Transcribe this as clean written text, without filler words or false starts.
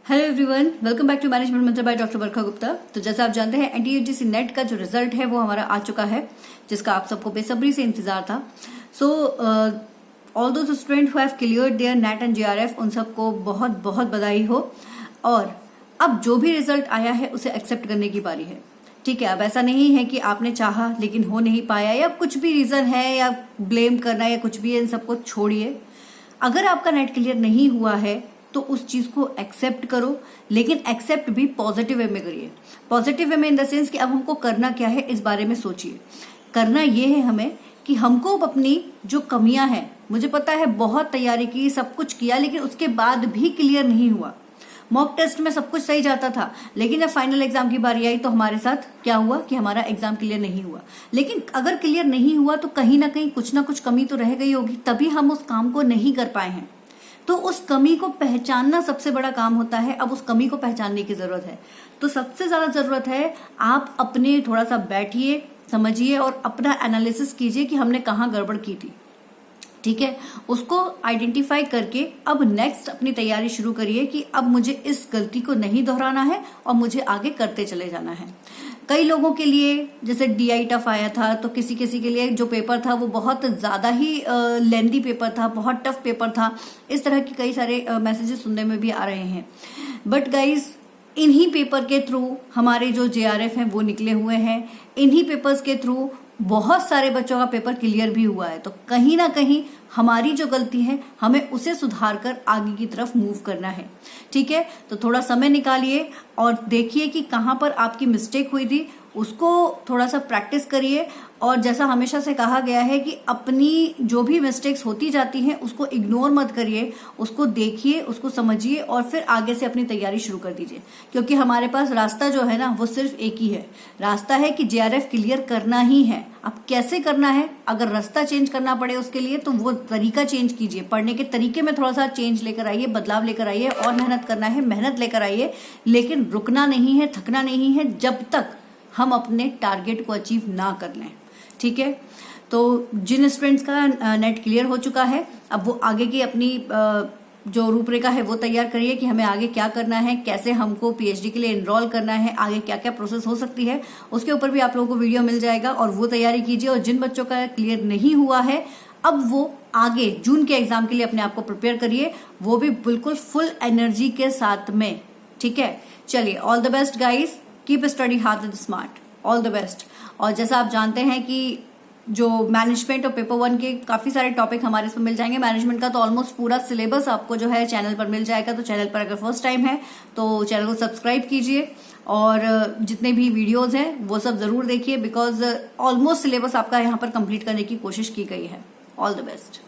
Hello everyone, welcome back to management Mantra by doctor Barkha Gupta. तो जैसा आप जानते हैं एनटीयूजीसी नेट का जो रिजल्ट है वो हमारा आ चुका है, जिसका आप सबको बेसब्री से इंतजार था। सो ऑल दो student who have cleared there net and GRF, उन सबको बहुत बहुत बधाई हो। और अब जो भी रिजल्ट आया है उसे एक्सेप्ट करने की बारी है। ठीक है, अब ऐसा नहीं है कि आपने चाहा लेकिन हो नहीं पाया या कुछ भी रीजन है या ब्लेम करना या कुछ भी है, इन सबको छोड़िए। अगर आपका नेट क्लियर नहीं हुआ है तो उस चीज को एक्सेप्ट करो, लेकिन एक्सेप्ट भी पॉजिटिव वे में करिए। पॉजिटिव वे में इन द सेंस कि अब हमको करना क्या है इस बारे में सोचिए। करना ये है हमें कि हमको अपनी जो कमियां हैं, मुझे पता है बहुत तैयारी की, सब कुछ किया, लेकिन उसके बाद भी क्लियर नहीं हुआ। मॉक टेस्ट में सब कुछ सही जाता था, लेकिन जब फाइनल एग्जाम की बारी आई तो हमारे साथ क्या हुआ कि हमारा एग्जाम क्लियर नहीं हुआ। लेकिन अगर क्लियर नहीं हुआ तो कहीं ना कहीं कुछ ना कुछ कमी तो रह गई होगी, तभी हम उस काम को नहीं कर पाए हैं। तो उस कमी को पहचानना सबसे बड़ा काम होता है। अब उस कमी को पहचानने की जरूरत है। तो सबसे ज्यादा जरूरत है आप अपने थोड़ा सा बैठिए, समझिए और अपना एनालिसिस कीजिए कि हमने कहाँ गड़बड़ की थी। ठीक है, उसको आइडेंटिफाई करके अब नेक्स्ट अपनी तैयारी शुरू करिए कि अब मुझे इस गलती को नहीं दोहराना है और मुझे आगे करते चले जाना है। कई लोगों के लिए जैसे डीआई टफ आया था, तो किसी किसी के लिए जो पेपर था वो बहुत ज्यादा ही लेंदी पेपर था, बहुत टफ पेपर था। इस तरह के कई सारे मैसेजेस सुनने में भी आ रहे हैं। बट गाइज, इन्हीं पेपर के थ्रू हमारे जो जेआरएफ हैं वो निकले हुए हैं। इन्हीं पेपर्स के थ्रू बहुत सारे बच्चों का पेपर क्लियर भी हुआ है। तो कहीं ना कहीं हमारी जो गलती है हमें उसे सुधार कर आगे की तरफ मूव करना है। ठीक है, तो थोड़ा समय निकालिए और देखिए कि कहां पर आपकी मिस्टेक हुई थी, उसको थोड़ा सा प्रैक्टिस करिए। और जैसा हमेशा से कहा गया है कि अपनी जो भी मिस्टेक्स होती जाती हैं उसको इग्नोर मत करिए, उसको देखिए, उसको समझिए और फिर आगे से अपनी तैयारी शुरू कर दीजिए। क्योंकि हमारे पास रास्ता जो है ना वो सिर्फ एक ही है, रास्ता है कि जेआरएफ क्लियर करना ही है। अब कैसे करना है, अगर रास्ता चेंज करना पड़े उसके लिए तो वो तरीका चेंज कीजिए। पढ़ने के तरीके में थोड़ा सा चेंज लेकर आइए, बदलाव लेकर आइए और मेहनत करना है, मेहनत लेकर आइए। लेकिन रुकना नहीं है, थकना नहीं है जब तक हम अपने टारगेट को अचीव ना कर लें। ठीक है, तो जिन स्टूडेंट्स का नेट क्लियर हो चुका है, अब वो आगे की अपनी जो रूपरेखा है वो तैयार करिए कि हमें आगे क्या करना है, कैसे हमको पीएचडी के लिए एनरोल करना है, आगे क्या क्या प्रोसेस हो सकती है, उसके ऊपर भी आप लोगों को वीडियो मिल जाएगा और वो तैयारी कीजिए। और जिन बच्चों का क्लियर नहीं हुआ है, अब वो आगे जून के एग्जाम के लिए अपने आप को प्रिपेयर करिए, वो भी बिल्कुल फुल एनर्जी के साथ में। ठीक है, चलिए, all the best guys, keep study hard and smart, all the best. और जैसा आप जानते हैं कि जो मैनेजमेंट और पेपर 1 के काफी सारे टॉपिक हमारे इसमें मिल जाएंगे। मैनेजमेंट का तो ऑलमोस्ट पूरा सिलेबस आपको जो है चैनल पर मिल जाएगा। तो चैनल पर अगर फर्स्ट टाइम है तो चैनल को सब्सक्राइब कीजिए और जितने भी वीडियोस हैं वो सब जरूर देखिए, बिकॉज ऑलमोस्ट सिलेबस आपका यहाँ पर कंप्लीट करने की कोशिश की गई है। All the best.